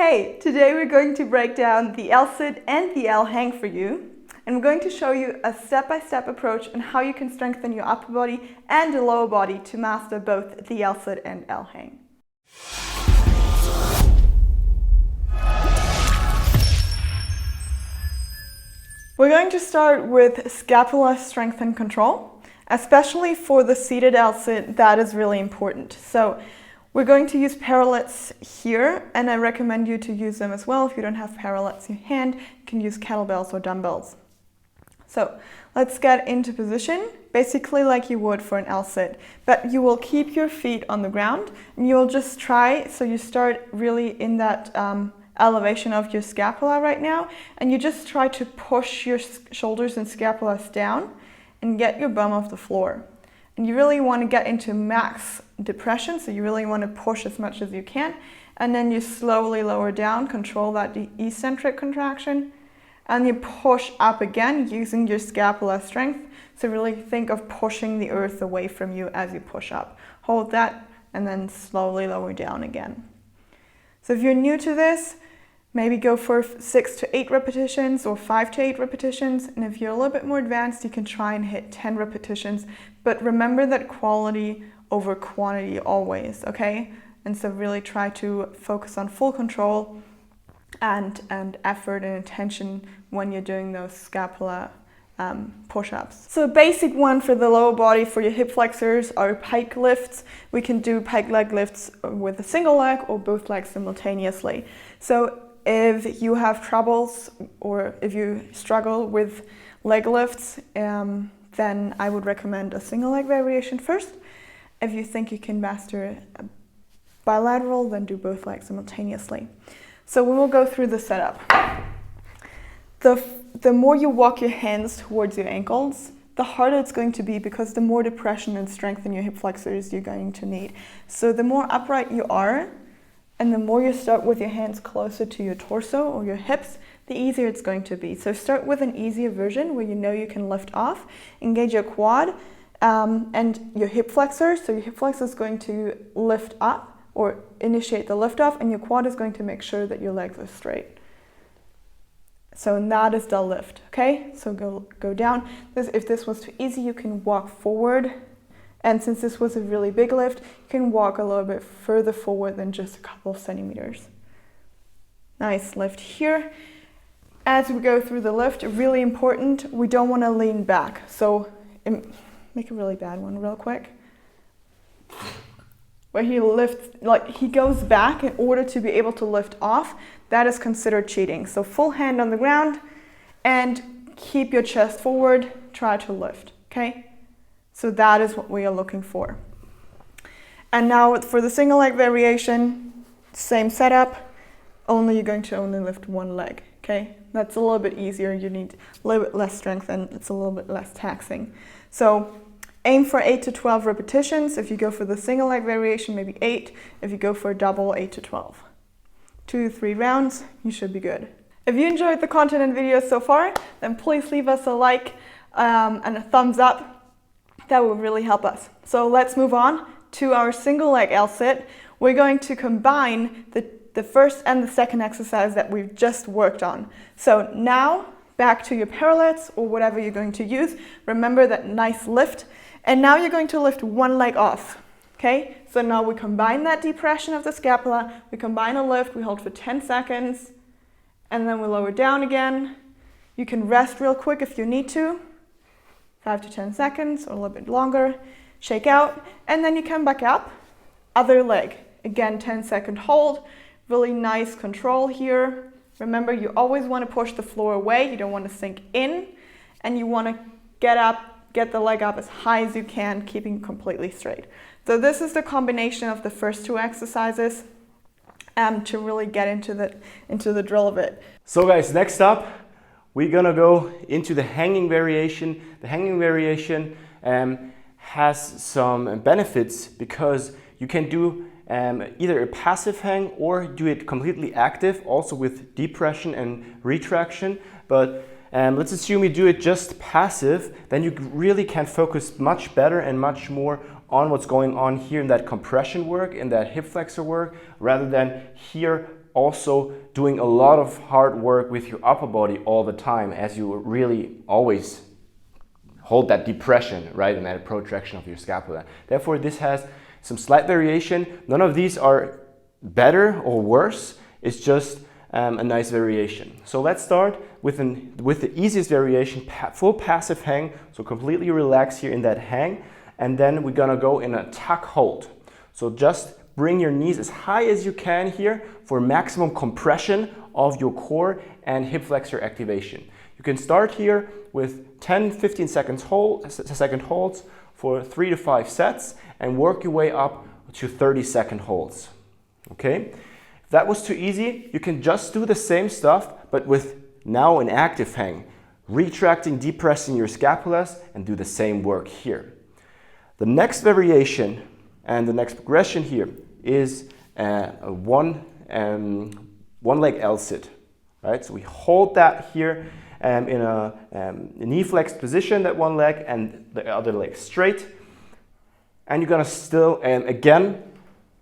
Hey, today we're going to break down the L-sit and the L-hang for you. And we're going to show you a step-by-step approach on how you can strengthen your upper body and your lower body to master both the L-sit and L-hang. We're going to start with scapula strength and control, especially for the seated L-sit. That is really important. So we're going to use parallettes here, and I recommend you to use them as well. If you don't have parallettes in your hand, you can use kettlebells or dumbbells. So let's get into position, basically like you would for an L-sit, but you will keep your feet on the ground and you will just try, so you start really in that elevation of your scapula right now, and you just try to push your shoulders and scapulas down and get your bum off the floor. And you really want to get into max depression, so you really want to push as much as you can, and then you slowly lower down, control that eccentric contraction, and you push up again using your scapula strength. So really think of pushing the earth away from you as you push up. Hold that and then slowly lower down again. So if you're new to this, maybe go for 6 to 8 repetitions or 5 to 8 repetitions. And if you're a little bit more advanced, you can try and hit 10 repetitions. But remember that quality over quantity always, okay? And so really try to focus on full control and effort and attention when you're doing those scapula push-ups. So a basic one for the lower body for your hip flexors are pike lifts. We can do pike leg lifts with a single leg or both legs simultaneously. So if you have troubles or if you struggle with leg lifts, then I would recommend a single leg variation first. If you think you can master a bilateral, then do both legs simultaneously. So we will go through the setup. The more you walk your hands towards your ankles, the harder it's going to be, because the more depression and strength in your hip flexors you're going to need. So the more upright you are, and the more you start with your hands closer to your torso or your hips, the easier it's going to be. So start with an easier version where you know you can lift off, engage your quad and your hip flexor. So your hip flexor is going to lift up or initiate the lift off, and your quad is going to make sure that your legs are straight. So that is the lift, okay? So go down. If this was too easy, you can walk forward. And since this was a really big lift, you can walk a little bit further forward than just a couple of centimeters. Nice lift here. As we go through the lift, really important, we don't want to lean back. So make a really bad one real quick. Where he lifts, like he goes back in order to be able to lift off, that is considered cheating. So full hand on the ground and keep your chest forward, try to lift, okay? So that is what we are looking for. And now for the single leg variation, same setup, only you're going to only lift one leg, okay? That's a little bit easier, you need a little bit less strength and it's a little bit less taxing. So aim for 8 to 12 repetitions. If you go for the single leg variation, maybe 8. If you go for a double, 8 to 12. 2 to 3 rounds, you should be good. If you enjoyed the content and videos so far, then please leave us a like and a thumbs up. That will really help us. So let's move on to our single leg L-sit. We're going to combine the first and the second exercise that we've just worked on. So now back to your parallettes or whatever you're going to use. Remember that nice lift. And now you're going to lift one leg off, okay? So now we combine that depression of the scapula, we combine a lift, we hold for 10 seconds, and then we lower down again. You can rest real quick if you need to, 5 to 10 seconds or a little bit longer, shake out, and then you come back up, other leg. Again, 10-second hold, really nice control here. Remember, you always want to push the floor away, you don't want to sink in, and you want to get up, get the leg up as high as you can, keeping completely straight. So this is the combination of the first two exercises to really get into the drill of it. So guys, next up, we're gonna go into the hanging variation. The hanging variation has some benefits because you can do either a passive hang or do it completely active, also with depression and retraction. But let's assume you do it just passive, then you really can focus much better and much more on what's going on here in that compression work, in that hip flexor work, rather than here also doing a lot of hard work with your upper body all the time, as you really always hold that depression, right, and that protraction of your scapula. Therefore, this has some slight variation. None of these are better or worse. It's just a nice variation. So let's start with the easiest variation, full passive hang. So completely relax here in that hang. And then we're gonna go in a tuck hold. So just bring your knees as high as you can here for maximum compression of your core and hip flexor activation. You can start here with 10-15 second holds for 3 to 5 sets and work your way up to 30-second holds. Okay? If that was too easy, you can just do the same stuff, but with now an active hang, retracting, depressing your scapulas, and do the same work here. The next variation and the next progression here is a one leg LSit. Right? So we hold that here in a knee flexed position, that one leg, and the other leg straight. And you're gonna still, again,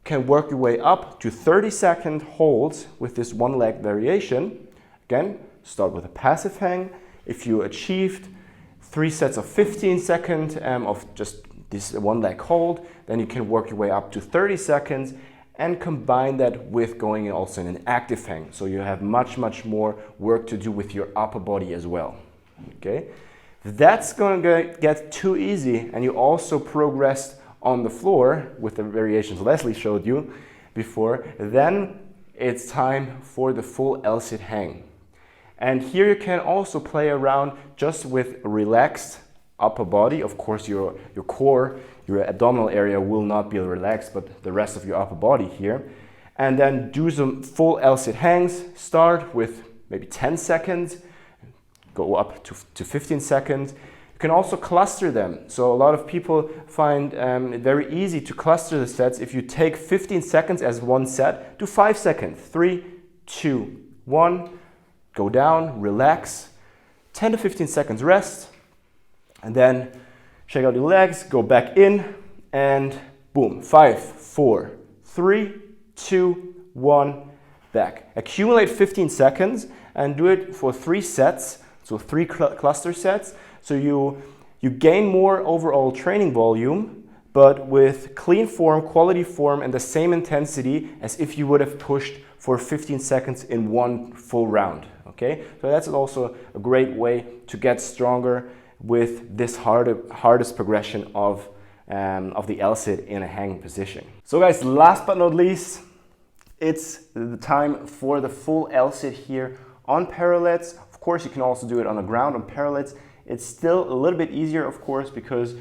can work your way up to 30-second holds with this one leg variation. Again, start with a passive hang. If you achieved 3 sets of 15 seconds of just this one leg hold, then you can work your way up to 30 seconds and combine that with going also in an active hang. So you have much more work to do with your upper body as well. Okay? If that's gonna get too easy and you also progressed on the floor with the variations Leslie showed you before, then it's time for the full LSit hang. And here you can also play around just with a relaxed upper body. Of course, your core, your abdominal area will not be relaxed, but the rest of your upper body here. And then do some full LSit hangs. Start with maybe 10 seconds, go up to 15 seconds. You can also cluster them. So a lot of people find it very easy to cluster the sets. If you take 15 seconds as one set, do 5 seconds. 3, 2, 1. Go down, relax. 10 to 15 seconds rest. And then shake out your legs, go back in, and boom. 5, 4, 3, 2, 1, back. Accumulate 15 seconds and do it for 3 sets. So 3 cluster sets. So you gain more overall training volume, but with clean form, quality form, and the same intensity as if you would have pushed for 15 seconds in one full round. Okay, so that's also a great way to get stronger with this hardest progression of the LSit in a hanging position. So guys, last but not least, it's the time for the full LSit here on parallettes. Of course, you can also do it on the ground on parallettes. It's still a little bit easier, of course, because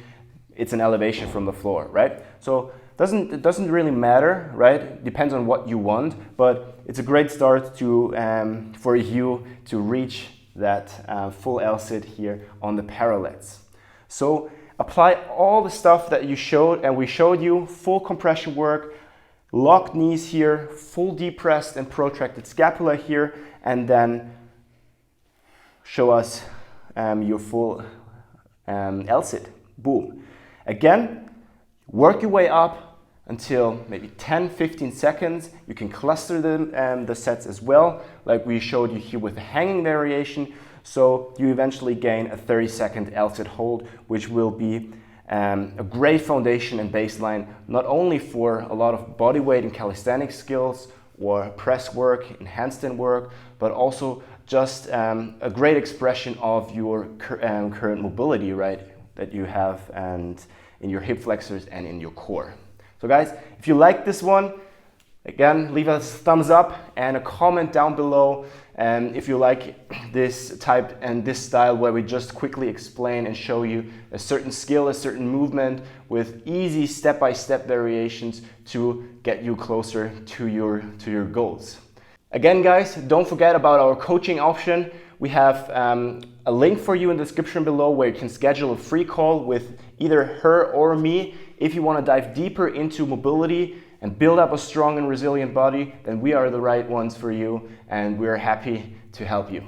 it's an elevation from the floor, right? So it doesn't really matter, right? Depends on what you want, but it's a great start to for you to reach that full LSit here on the parallettes. So apply all the stuff that you showed, and we showed you full compression work, locked knees here, full depressed and protracted scapula here, and then show us your full LSit. Boom. Again, work your way up until maybe 10-15 seconds. You can cluster the sets as well, like we showed you here with the hanging variation. So you eventually gain a 30-second LSit hold, which will be a great foundation and baseline, not only for a lot of body weight and calisthenics skills or press work and handstand work, but also just a great expression of your current mobility, right, that you have and in your hip flexors and in your core. So guys, if you like this one, again, leave us a thumbs up and a comment down below. And if you like this type and this style where we just quickly explain and show you a certain skill, a certain movement with easy step-by-step variations to get you closer to your goals. Again, guys, don't forget about our coaching option. We have a link for you in the description below where you can schedule a free call with either her or me. If you want to dive deeper into mobility and build up a strong and resilient body, then we are the right ones for you, and we're happy to help you.